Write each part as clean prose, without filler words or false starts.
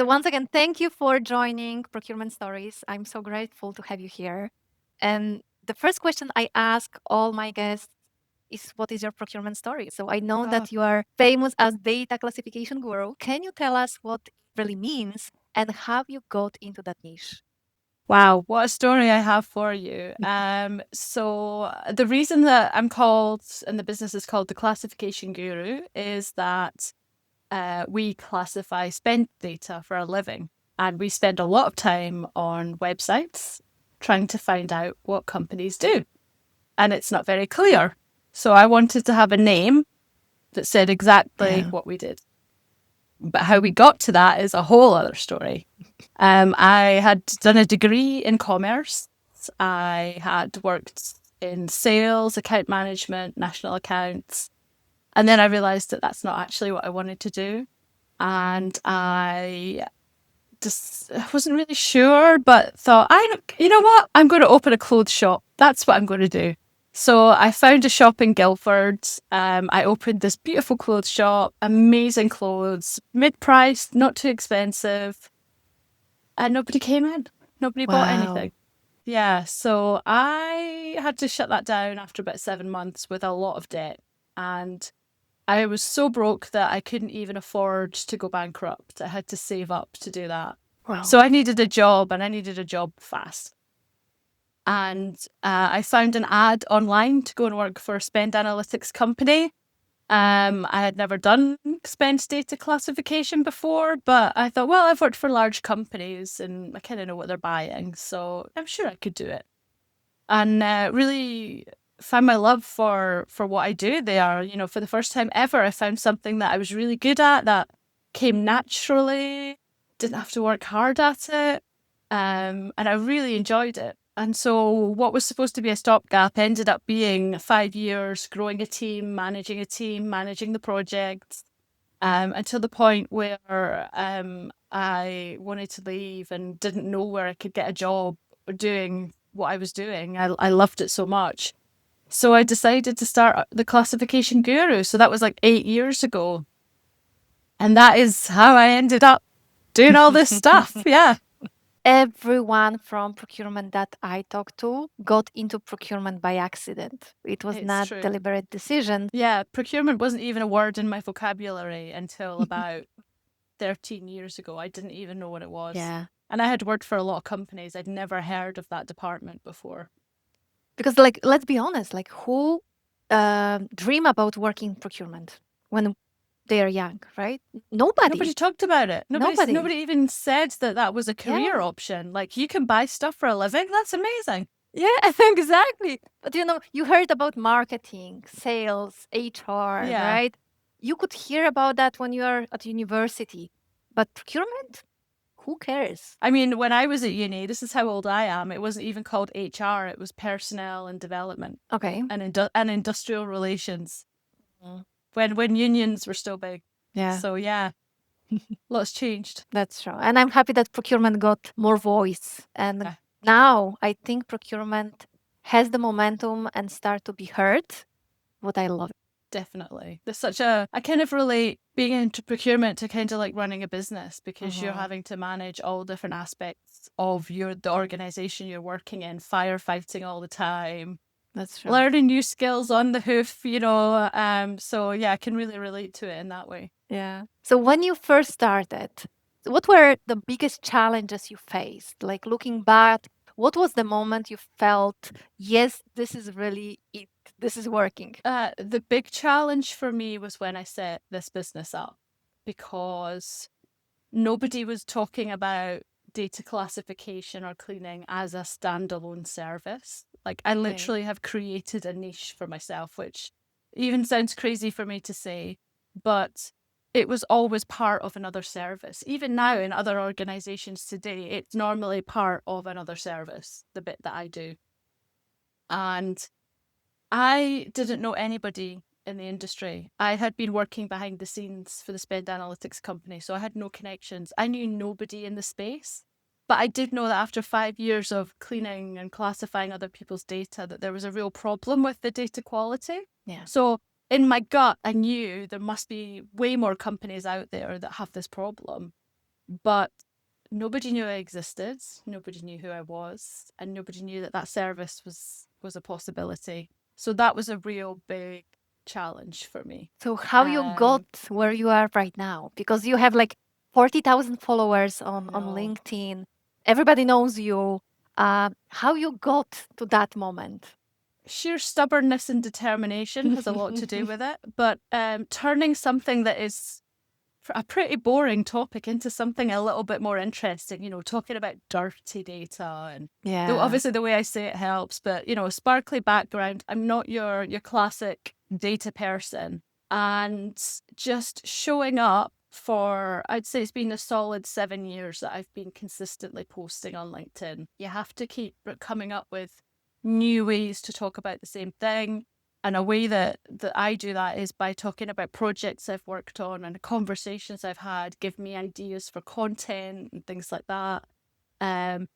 So once again, thank you for joining Procurement Stories. I'm so grateful to have you here. And the first question I ask all my guests is, what is your procurement story? So I know Oh, that you are famous as data classification guru. Can you tell us what it really means and how you got into that niche? wow, what a story I have for you. So the reason that I'm called and the business is called the Classification Guru is that we classify spend data for a living, and we spend a lot of time on websites trying to find out what companies do, and it's not very clear. So I wanted to have a name that said exactly Yeah. what we did. But how we got to that is a whole other story. I had done a degree in commerce. I had worked in sales, account management, national accounts. And then I realized that that's not actually what I wanted to do. And I just wasn't really sure, but thought, you know what? I'm going to open a clothes shop. That's what I'm going to do. So I found a shop in Guildford. I opened this beautiful clothes shop, amazing clothes, mid-priced, not too expensive, and nobody came in. Nobody bought Wow. anything. Yeah, so I had to shut that down after about 7 months with a lot of debt. And I was so broke that I couldn't even afford to go bankrupt. I had to save up to do that. Wow. So I needed a job, and I needed a job fast. And I found an ad online to go and work for a spend analytics company. I had never done spend data classification before, but I thought, well, I've worked for large companies and I kind of know what they're buying, so I'm sure I could do it. And really found my love for what I do there. You know, for the first time ever, I found something that I was really good at, that came naturally, didn't have to work hard at it, and I really enjoyed it. And so, what was supposed to be a stopgap ended up being 5 years growing a team, managing the projects, until the point where I wanted to leave and didn't know where I could get a job doing what I was doing. I loved it so much. So I decided to start the Classification Guru. So that was like 8 years ago. And that is how I ended up doing all this stuff. Yeah. Everyone from procurement that I talked to got into procurement by accident. It was It's not true. deliberate decision. Yeah. Procurement wasn't even a word in my vocabulary until about 13 years ago. I didn't even know what it was. Yeah. And I had worked for a lot of companies. I'd never heard of that department before. Because, like, let's be honest, like, who dream about working procurement when they are young, right? Nobody Nobody. talked about it. Nobody. Nobody even said that that was a career Yeah. option. Like, you can buy stuff for a living. That's amazing. Yeah, exactly. But you heard about marketing, sales, HR, Yeah. right? You could hear about that when you are at university. But procurement, who cares? I mean, when I was at uni, this is how old I am. It wasn't even called HR. It was personnel and development Okay. and and industrial relations Mm. when unions were still big. Yeah, So yeah, lots changed. that's true. And I'm happy that procurement got more voice. And Yeah, now I think procurement has the momentum and start to be heard. What I love. definitely. There's such I kind of relate being into procurement to kind of like running a business, because you're Mhm. having to manage all different aspects of the organization you're working in, firefighting all the time, That's true. learning new skills on the hoof, you know. So yeah, I can really relate to it in that way. Yeah. So when you first started, what were the biggest challenges you faced? Like looking back, what was the moment you felt, yes, this is really it. This is working. The big challenge for me was when I set this business up, because nobody was talking about data classification or cleaning as a standalone service. Like, I Okay. literally have created a niche for myself, which even sounds crazy for me to say, but it was always part of another service. Even now in other organizations today, it's normally part of another service, the bit that I do. And I didn't know anybody in the industry. I had been working behind the scenes for the spend analytics company, so I had no connections. I knew nobody in the space. But I did know that after 5 years of cleaning and classifying other people's data, that there was a real problem with the data quality. Yeah. So in my gut, I knew there must be way more companies out there that have this problem. but nobody knew I existed, nobody knew who I was, and nobody knew that that service was a possibility. So that was a real big challenge for me. So how you got Um, where you are right now? Because you have like 40,000 followers I on know LinkedIn. Everybody knows you. How you got to that moment? sheer stubbornness and determination has a lot to do with it, but turning something that is a pretty boring topic into something a little bit more interesting, talking about dirty data and though Yeah. obviously the way I say it helps, but sparkly background. I'm not your classic data person. And just showing up for, I'd say it's been a solid 7 years that I've been consistently posting on LinkedIn. You have to keep coming up with new ways to talk about the same thing. And a way that I do that is by talking about projects I've worked on and conversations I've had, give me ideas for content and things like that. Um,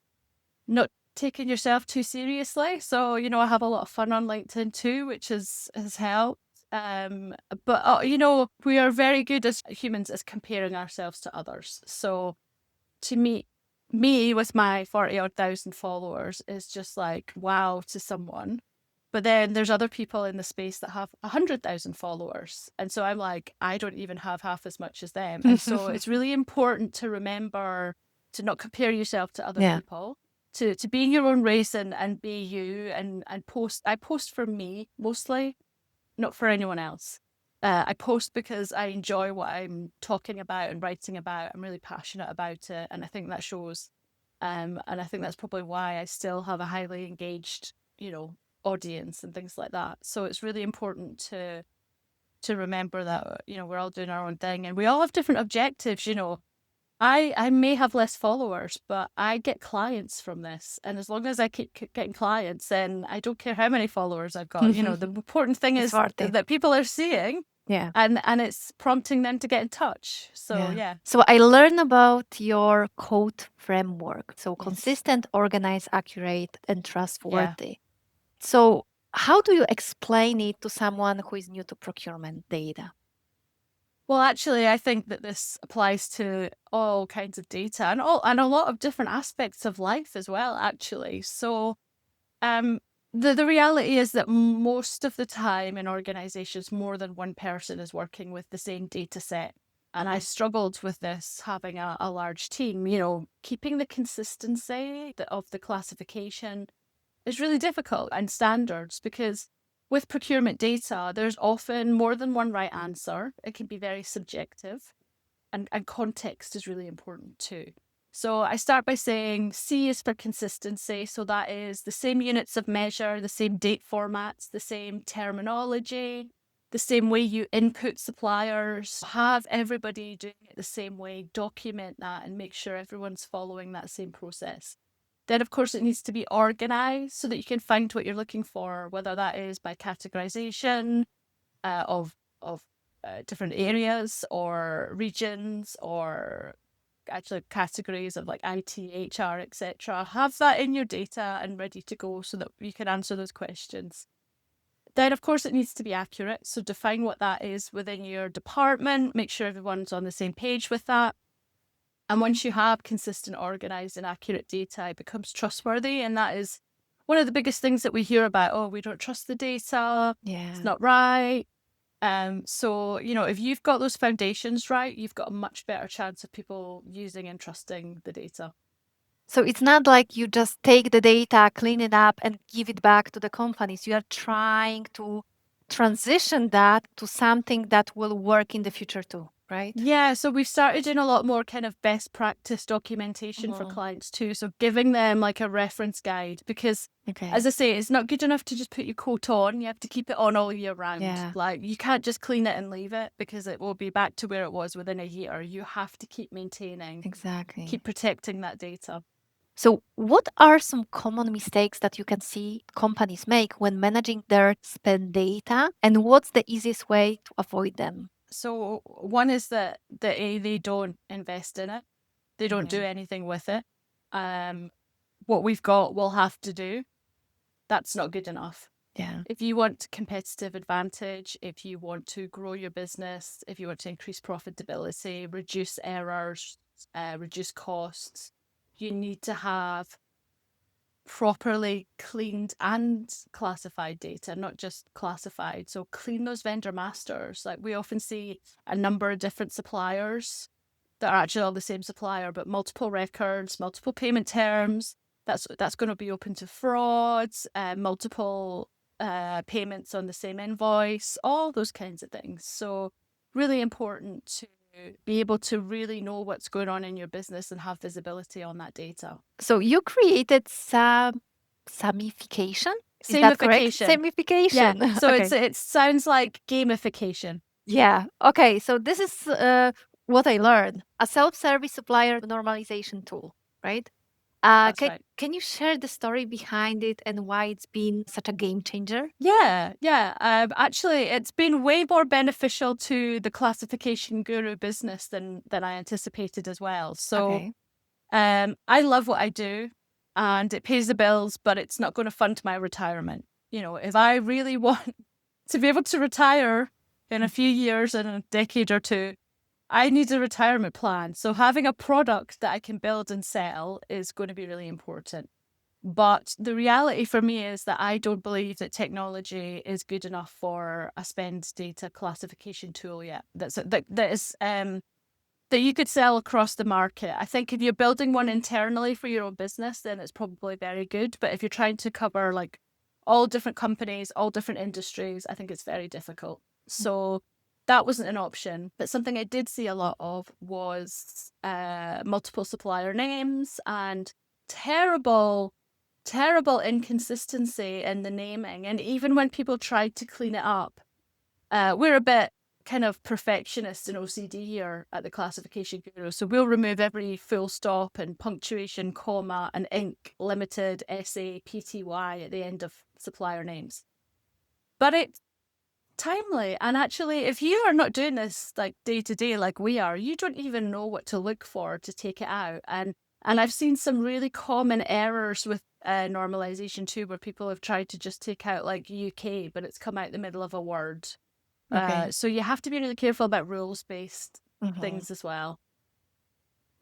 Not taking yourself too seriously. So, I have a lot of fun on LinkedIn too, which has helped. But we are very good as humans as comparing ourselves to others. So to me with my 40 odd thousand followers is just like wow to someone. But then there's other people in the space that have 100,000 followers. And so I'm like, I don't even have half as much as them. And so it's really important to remember to not compare yourself to other Yeah. people, to be in your own race and be you and post. I post for me mostly, not for anyone else. I post because I enjoy what I'm talking about and writing about. I'm really passionate about it, and I think that shows. And I think that's probably why I still have a highly engaged, audience and things like that. So it's really important to remember that we're all doing our own thing, and we all have different objectives. I may have less followers, but I get clients from this. And as long as I keep getting clients, then I don't care how many followers I've got. The important thing It's is worth it. that people are seeing Yeah. and it's prompting them to get in touch. So Yeah. yeah. So I learned about your code framework. So Yes. consistent, organized, accurate, and Yeah. trustworthy. So how do you explain it to someone who is new to procurement data? Well, actually, I think that this applies to all kinds of data and a lot of different aspects of life as well, actually. So Um, the reality is that most of the time in organizations, more than one person is working with the same data set. And I struggled with this having a large team, keeping the consistency of the classification is really difficult and standards because with procurement data, there's often more than one right answer. It can be very subjective and context is really important too. So I start by saying C is for consistency. So that is the same units of measure, the same date formats, the same terminology, the same way you input suppliers, have everybody doing it the same way, document that and make sure everyone's following that same process. Then, of course, it needs to be organized so that you can find what you're looking for, whether that is by categorization, of different areas or regions or actually categories of like IT, HR, etc. Have that in your data and ready to go so that you can answer those questions. Then, of course, it needs to be accurate. So define what that is within your department. Make sure everyone's on the same page with that. And once you have consistent, organized, and accurate data, it becomes trustworthy. And that is one of the biggest things that we hear about. Oh, we don't trust the data. It's Yeah. not right. So, if you've got those foundations right, you've got a much better chance of people using and trusting the data. So it's not like you just take the data, clean it up, and give it back to the companies. You are trying to transition that to something that will work in the future too, right? Yeah, so we've started doing a lot more kind of best practice documentation for Mhm. clients too. So giving them like a reference guide because Okay. as I say, it's not good enough to just put your coat on. You have to keep it on all year round. Yeah, Like you can't just clean it and leave it because it will be back to where it was within a year. You have to keep maintaining, exactly. keep protecting that data. So, what are some common mistakes that you can see companies make when managing their spend data, and what's the easiest way to avoid them? So one is that they don't invest in it. They don't do Okay. anything with it. Um, what we've got, we'll have to do. That's not good enough. Yeah. If you want competitive advantage, if you want to grow your business, if you want to increase profitability, reduce errors, reduce costs. You need to have properly cleaned and classified data, not just classified. So clean those vendor masters. Like we often see a number of different suppliers that are actually all the same supplier, but multiple records, multiple payment terms. That's going to be open to frauds, multiple payments on the same invoice, all those kinds of things. So really important to be able to really know what's going on in your business and have visibility on that data. So you created some samification? Is that correct? Samification. Yeah. Samification. So Okay. it sounds like gamification. Yeah. Okay. So this is what I learned: a self-service supplier normalization tool, right? That's right. Can you share the story behind it and why it's been such a game changer? Yeah, yeah. Actually, it's been way more beneficial to the classification guru business than I anticipated as well. So, Okay. I love what I do, and it pays the bills, but it's not going to fund my retirement. You know, if I really want to be able to retire in a few years, in a decade or two, I need a retirement plan. So having a product that I can build and sell is going to be really important. But the reality for me is that I don't believe that technology is good enough for a spend data classification tool yet. That you could sell across the market. I think if you're building one internally for your own business, then it's probably very good. But if you're trying to cover like all different companies, all different industries, I think it's very difficult. So that wasn't an option. But something I did see a lot of was multiple supplier names and terrible inconsistency in the naming. And even when people tried to clean it up, we're a bit kind of perfectionist and OCD here at the Classification Guru. So we'll remove every full stop and punctuation, comma, and Inc. Limited, SA, PTY at the end of supplier names. But it's timely. And actually, if you are not doing this like day to day like we are, you don't even know what to look for to take it out. And I've seen some really common errors with normalization too, where people have tried to just take out like UK, but it's come out the middle of a word. Okay. So you have to be really careful about rules-based things as well.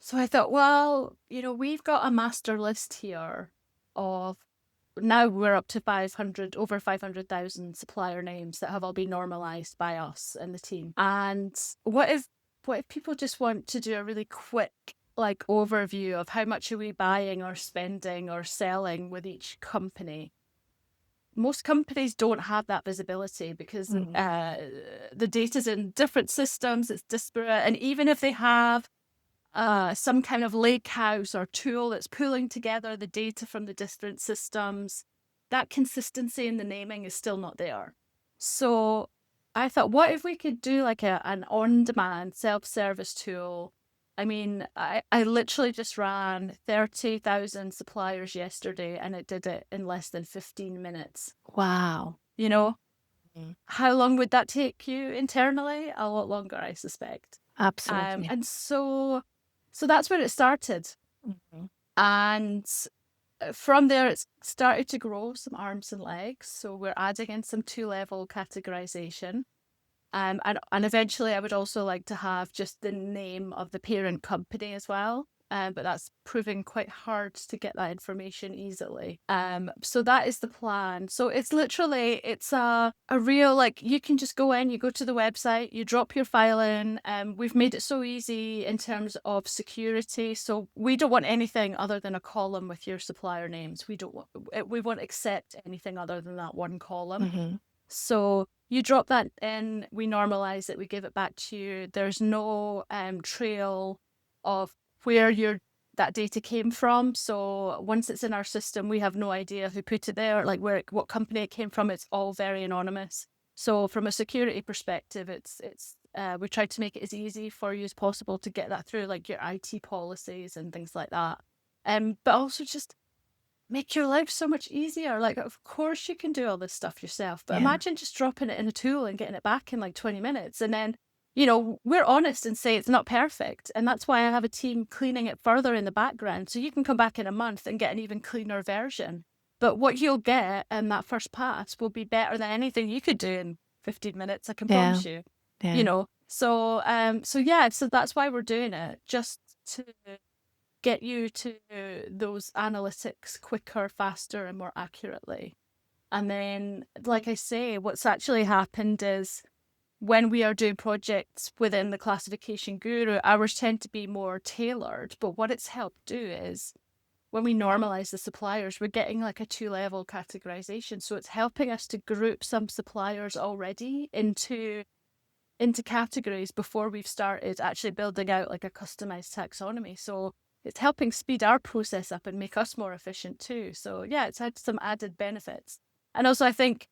So I thought, well, you know, we've got a master list here of now we're up to 500, over 500,000 supplier names that have all been normalized by us and the team. And what if people just want to do a really quick like overview of how much are we buying or spending or selling with each company? Most companies don't have that visibility because the data's in different systems, it's disparate. And even if they have some kind of lake house or tool that's pulling together the data from the different systems, that consistency in the naming is still not there. So I thought, what if we could do like an on-demand self-service tool? I mean, I literally just ran 30,000 suppliers yesterday and it did it in less than 15 minutes. Wow. You know, how long would that take you internally? A lot longer, I suspect. Absolutely. And so that's where it started. And from there, it's started to grow some arms and legs. So we're adding in some 2-level categorization. And eventually I would also like to have just the name of the parent company as well. But that's proving quite hard to get that information easily. So that is the plan. So it's literally, it's a real, like, you can just go in, you go to the website, you drop your file in. We've made it so easy in terms of security. So we don't want anything other than a column with your supplier names. We won't accept anything other than that one column. So you drop that in, we normalize it, we give it back to you. There's no trail of where that data came from. So once it's in our system, we have no idea who put it there, like what company it came from. It's all very anonymous. So from a security perspective, we tried to make it as easy for you as possible to get that through, like your IT policies and things like that. But also just make your life so much easier. Like, of course you can do all this stuff yourself, but imagine just dropping it in a tool and getting it back in like 20 minutes. And then, you know, we're honest and say it's not perfect. And that's why I have a team cleaning it further in the background. So you can come back in a month and get an even cleaner version. But what you'll get in that first pass will be better than anything you could do in 15 minutes, I can promise you. You know, so that's why we're doing it. Just to get you to those analytics quicker, faster, and more accurately. And then, like I say, what's actually happened is when we are doing projects within the classification guru, ours tend to be more tailored. But what it's helped do is when we normalize the suppliers, we're getting like a 2-level categorization. So it's helping us to group some suppliers already into categories before we've started actually building out like a customized taxonomy. So it's helping speed our process up and make us more efficient too. So yeah, it's had some added benefits. And also I think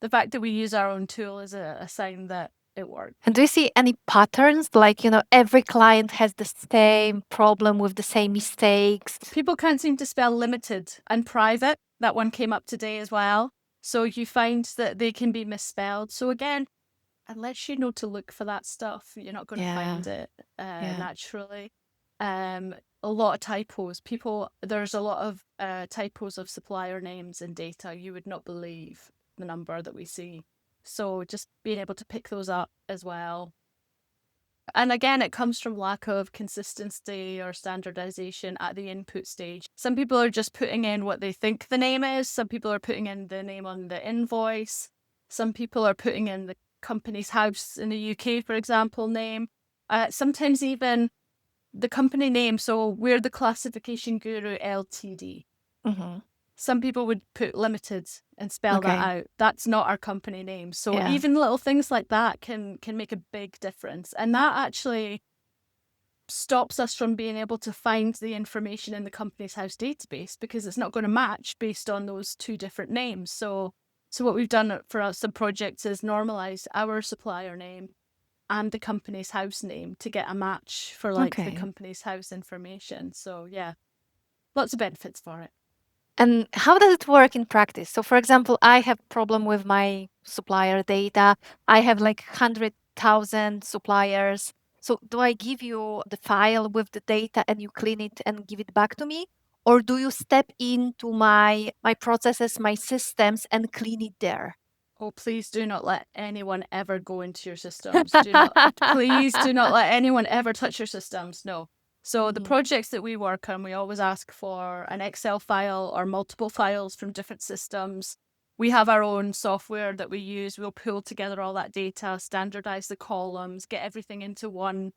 the fact that we use our own tool is a sign that it works. And do you see any patterns? Like, every client has the same problem with the same mistakes. People can't seem to spell limited and private. That one came up today as well. So you find that they can be misspelled. So again, unless you know to look for that stuff, you're not going to find it naturally. A lot of typos. There's a lot of typos of supplier names in data. You would not believe the number that we see. So just being able to pick those up as well. And again, it comes from lack of consistency or standardization at the input stage. Some people are just putting in what they think the name is. Some people are putting in the name on the invoice. Some people are putting in the company's house in the UK, for example, name. Sometimes even the company name. So we're the Classification Guru Ltd. Mm-hmm. Some people would put limited and spell that out. That's not our company name. So even little things like that can make a big difference. And that actually stops us from being able to find the information in the company's house database because it's not going to match based on those two different names. So what we've done for some projects is normalize our supplier name and the company's house name to get a match for the company's house information. So yeah, lots of benefits for it. And how does it work in practice? So, for example, I have problem with my supplier data. I have like 100,000 suppliers. So, do I give you the file with the data and you clean it and give it back to me? Or do you step into my processes, my systems and clean it there? Oh, please do not let anyone ever go into your systems. Please do not let anyone ever touch your systems. No. So the projects that we work on, we always ask for an Excel file or multiple files from different systems. We have our own software that we use. We'll pull together all that data, standardize the columns, get everything into one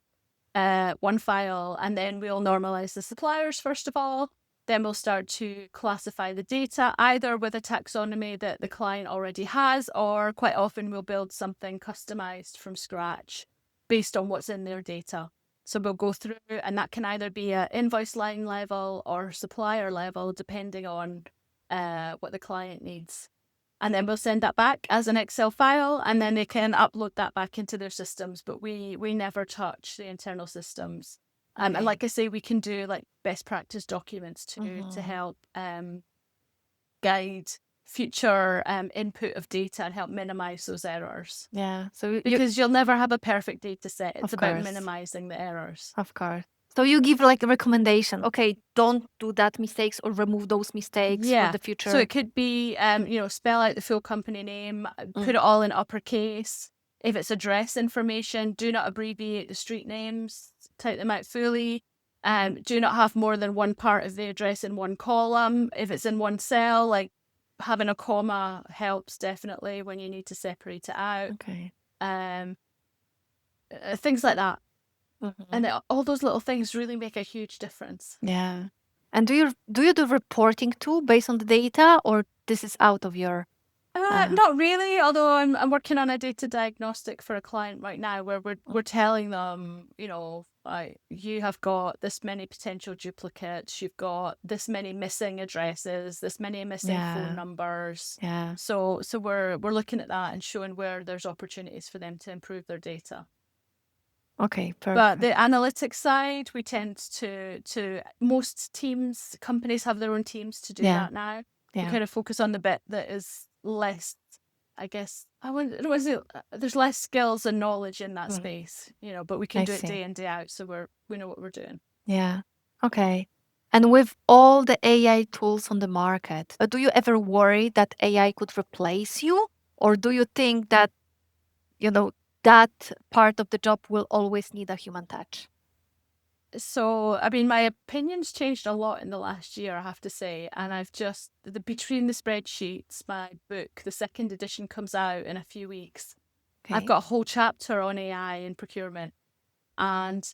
file, and then we'll normalize the suppliers first of all. Then we'll start to classify the data either with a taxonomy that the client already has, or quite often we'll build something customized from scratch based on what's in their data. So we'll go through, and that can either be at invoice line level or supplier level, depending on what the client needs. And then we'll send that back as an Excel file, and then they can upload that back into their systems. But we never touch the internal systems. And like I say, we can do like best practice documents to help guide future input of data and help minimize those errors. Yeah. So because you'll never have a perfect data set. It's about minimizing the errors. Of course. So you give like a recommendation. Okay, don't do that mistakes or remove those mistakes for the future. So it could be, spell out the full company name, put it all in uppercase. If it's address information, do not abbreviate the street names, type them out fully. Do not have more than one part of the address in one column. If it's in one cell, like having a comma helps definitely when you need to separate it out. Okay. Things like that. And all those little things really make a huge difference. Yeah. And do you do reporting too based on the data, or this is out of your? Not really, although I'm working on a data diagnostic for a client right now where we're telling them, you have got this many potential duplicates, you've got this many missing addresses, this many missing phone numbers. Yeah. So we're looking at that and showing where there's opportunities for them to improve their data. Okay, perfect. But the analytics side, we tend to most companies have their own teams to do that now. We kind of focus on the bit that is less, I guess, there's less skills and knowledge in that space, but we can do it day in, day out. So we know what we're doing. Yeah. Okay. And with all the AI tools on the market, do you ever worry that AI could replace you? Or do you think that, that part of the job will always need a human touch? So, I mean, my opinions changed a lot in the last year, I have to say. And I've just, between the spreadsheets, my book, the second edition comes out in a few weeks. I've Okay. got a whole chapter on AI in procurement. And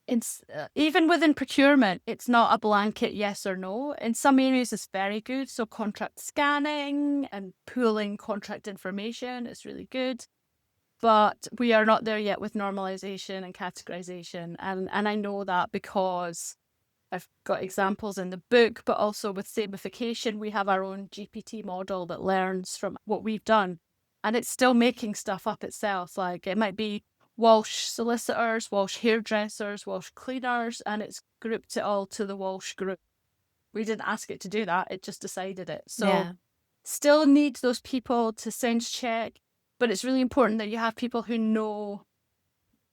it's even within procurement, it's not a blanket yes or no. In some areas, it's very good. So, contract scanning and pooling contract information is really good. But we are not there yet with normalization and categorization. And I know that because I've got examples in the book, but also with samification, we have our own GPT model that learns from what we've done. And it's still making stuff up itself. Like it might be Walsh solicitors, Walsh hairdressers, Walsh cleaners, and it's grouped it all to the Walsh group. We didn't ask it to do that, it just decided it. So Yeah. still need those people to sense check, but it's really important that you have people who know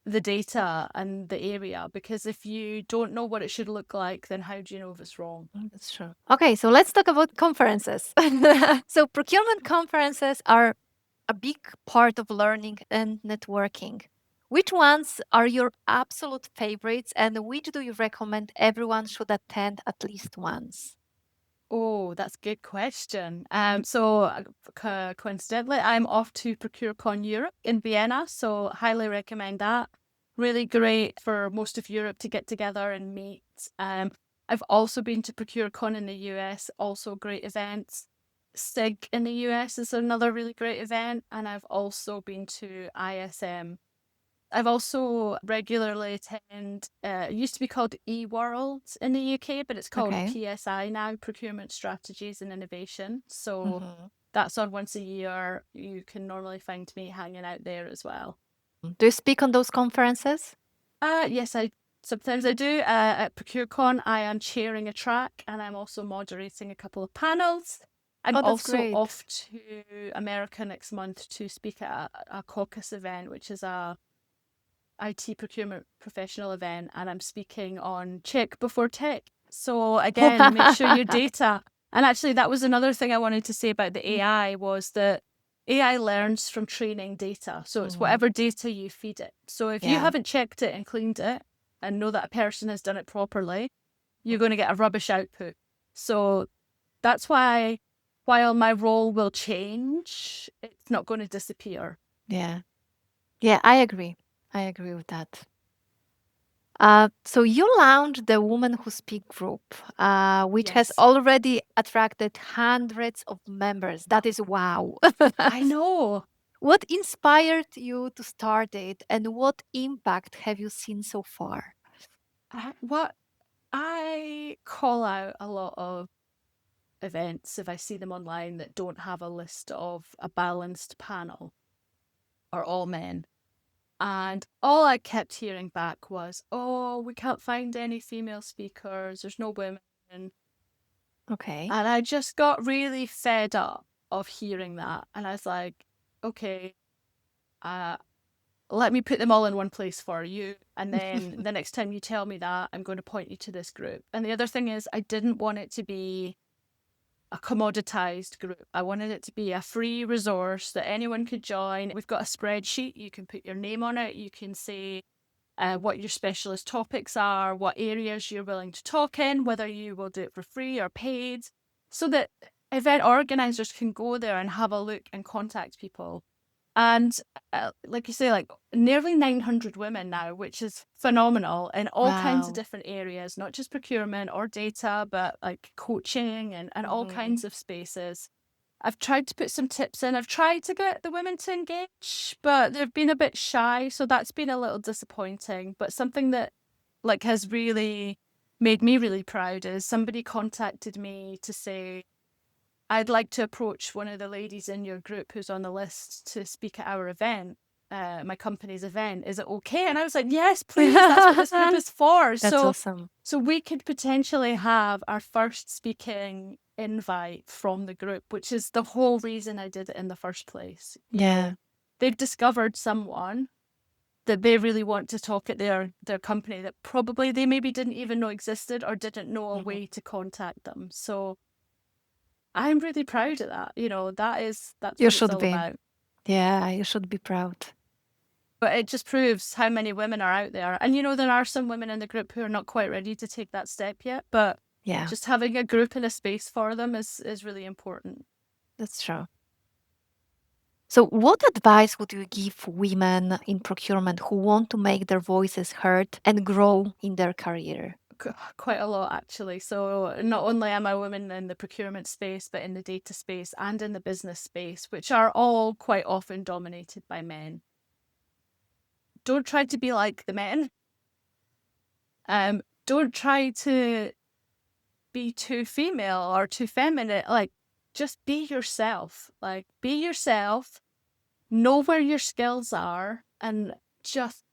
the data and the area, because if you don't know what it should look like, then how do you know if it's wrong? That's true. Okay, so let's talk about conferences. So procurement conferences are a big part of learning and networking. Which ones are your absolute favorites, and which do you recommend everyone should attend at least once? Oh, that's a good question. So coincidentally, I'm off to ProcureCon Europe in Vienna, so highly recommend that. Really great for most of Europe to get together and meet. I've also been to ProcureCon in the US, also great events. SIG in the US is another really great event, and I've also been to ISM. I've also regularly attend, it used to be called eWorld in the UK, but it's called Okay. PSI now, Procurement Strategies and Innovation. So Mhm. that's on once a year. You can normally find me hanging out there as well. Do you speak on those conferences? Yes, I sometimes I do. At ProcureCon, I am chairing a track and I'm also moderating a couple of panels. I'm Oh, that's also great. off to America next month to speak at a caucus event, which is a IT procurement professional event, and I'm speaking on check before tech. So again, make sure your data. And actually, that was another thing I wanted to say about the AI was that AI learns from training data. So it's Mhm. whatever data you feed it. So if you Yeah. haven't checked it and cleaned it and know that a person has done it properly, you're going to get a rubbish output. So that's why, while my role will change, it's not going to disappear. Yeah. Yeah, I agree. I agree with that. So you launched the Women Who Speak group, which has Yes. already attracted hundreds of members. That is wow. I know. What inspired you to start it, and what impact have you seen so far? What I call out a lot of events if I see them online that don't have a list of a balanced panel or all men. And all I kept hearing back was, oh, we can't find any female speakers, there's no women. And Okay. I just got really fed up of hearing that. And I was like, okay, uh, let me put them all in one place for you. And then the next time you tell me that, I'm going to point you to this group. And the other thing is, I didn't want it to be a commoditized group. I wanted it to be a free resource that anyone could join. We've got a spreadsheet. You can put your name on it. You can say what your specialist topics are, what areas you're willing to talk in, whether you will do it for free or paid, so that event organizers can go there and have a look and contact people. And like you say, like nearly 900 women now, which is phenomenal in all kinds of Wow. different areas, not just procurement or data, but like coaching and all Mhm. kinds of spaces. I've tried to put some tips in. I've tried to get the women to engage, but they've been a bit shy. So that's been a little disappointing. But something that like has really made me really proud is somebody contacted me to say, I'd like to approach one of the ladies in your group who's on the list to speak at our event, my company's event. Is it okay? And I was like, yes, please. That's what this group is for. That's So, awesome. so we could potentially have our first speaking invite from the group, which is the whole reason I did it in the first place. You know, Yeah. they've discovered someone that they really want to talk at their company that probably they maybe didn't even know existed or didn't know a Mhm. way to contact them. So I'm really proud of that. You know, that's You what it's should all be. about. Yeah, you should be proud. it just proves how many women are out there. And, there are some women in the group who are not quite ready to take that step yet, but Yeah, just having a group and a space for them is really important. that's true. So, what advice would you give women in procurement who want to make their voices heard and grow in their career? Quite a lot, actually. So not only am I a woman in the procurement space, but in the data space and in the business space, which are all quite often dominated by men. Don't try to be like the men. Don't try to be too female or too feminine. Like, just be yourself. Like, be yourself, know where your skills are, and just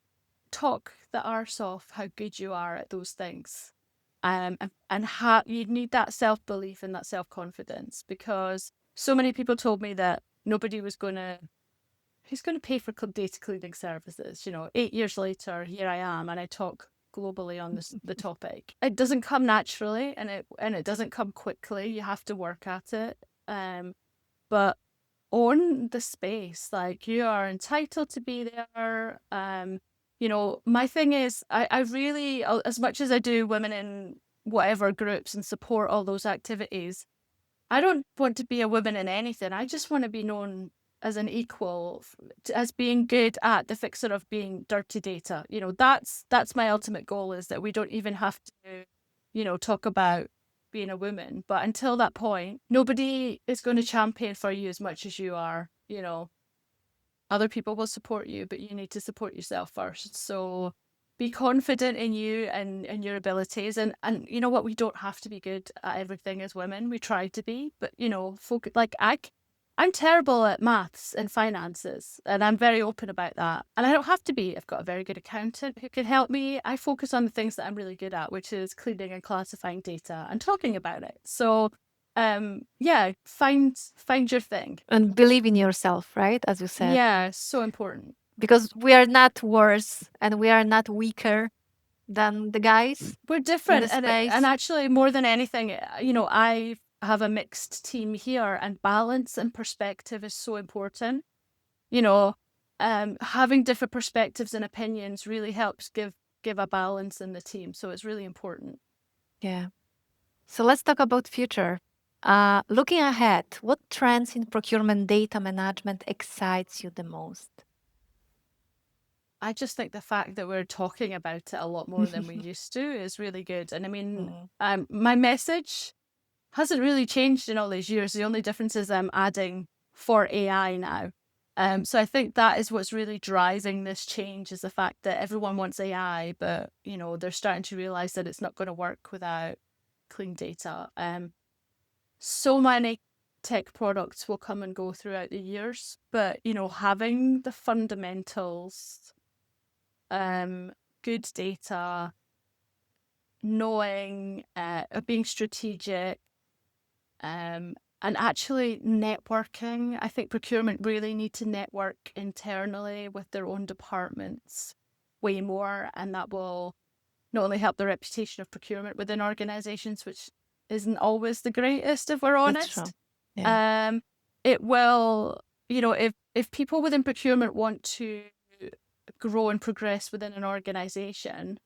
talk the arse off how good you are at those things. You need that self-belief and that self-confidence, because so many people told me that nobody was going to who's going to pay for data cleaning services. 8 years later, here I am, and I talk globally on the topic. It doesn't come naturally, and it doesn't come quickly. You have to work at it. But own the space. Like, you are entitled to be there. My thing is, I really, as much as I do women in whatever groups and support all those activities, I don't want to be a woman in anything. I just want to be known as an equal, as being good at the fixer of being dirty data. That's my ultimate goal, is that we don't even have to, talk about being a woman. But until that point, nobody is going to champion for you as much as you are. Other people will support you, but you need to support yourself first. So be confident in you and your abilities. And you know what? We don't have to be good at everything as women. We try to be, but focus. Like, I'm terrible at maths and finances, and I'm very open about that. And I don't have to be. I've got a very good accountant who can help me. I focus on the things that I'm really good at, which is cleaning and classifying data and talking about it. So yeah, find your thing. And believe in yourself, right? As you said. Yeah, so important. Because we are not worse and we are not weaker than the guys We're in different, the space. and actually, more than anything, I have a mixed team here, and balance and perspective is so important. Having different perspectives and opinions really helps give a balance in the team. So it's really important. Yeah. So let's talk about future. Looking ahead, what trends in procurement data management excites you the most? I just think the fact that we're talking about it a lot more than we used to is really good. And I mean, my message hasn't really changed in all these years. The only difference is I'm adding for AI now. So I think that is what's really driving this change, is the fact that everyone wants AI, but they're starting to realize that it's not going to work without clean data. So many tech products will come and go throughout the years, but having the fundamentals, good data, knowing, being strategic, and actually networking. I think procurement really need to network internally with their own departments way more, and that will not only help the reputation of procurement within organizations, which isn't always the greatest, if we're That's true. honest. Yeah. It will, if people within procurement want to grow and progress within an organization,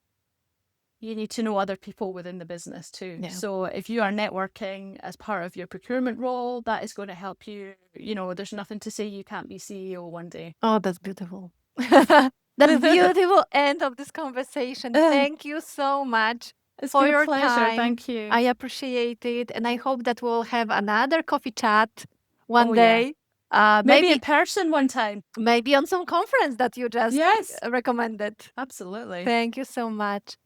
you need to know other people within the business too. Yeah. So if you are networking as part of your procurement role, that is going to help you. There's nothing to say you can't be CEO one day. Oh, that's beautiful. That's beautiful end of this conversation. Thank you so much It's for been a your pleasure. time. Thank you. I appreciate it. And I hope that we'll have another coffee chat one Oh, yeah. day. Maybe in person one time. Maybe on some conference that you just Yes, recommended. absolutely. Thank you so much.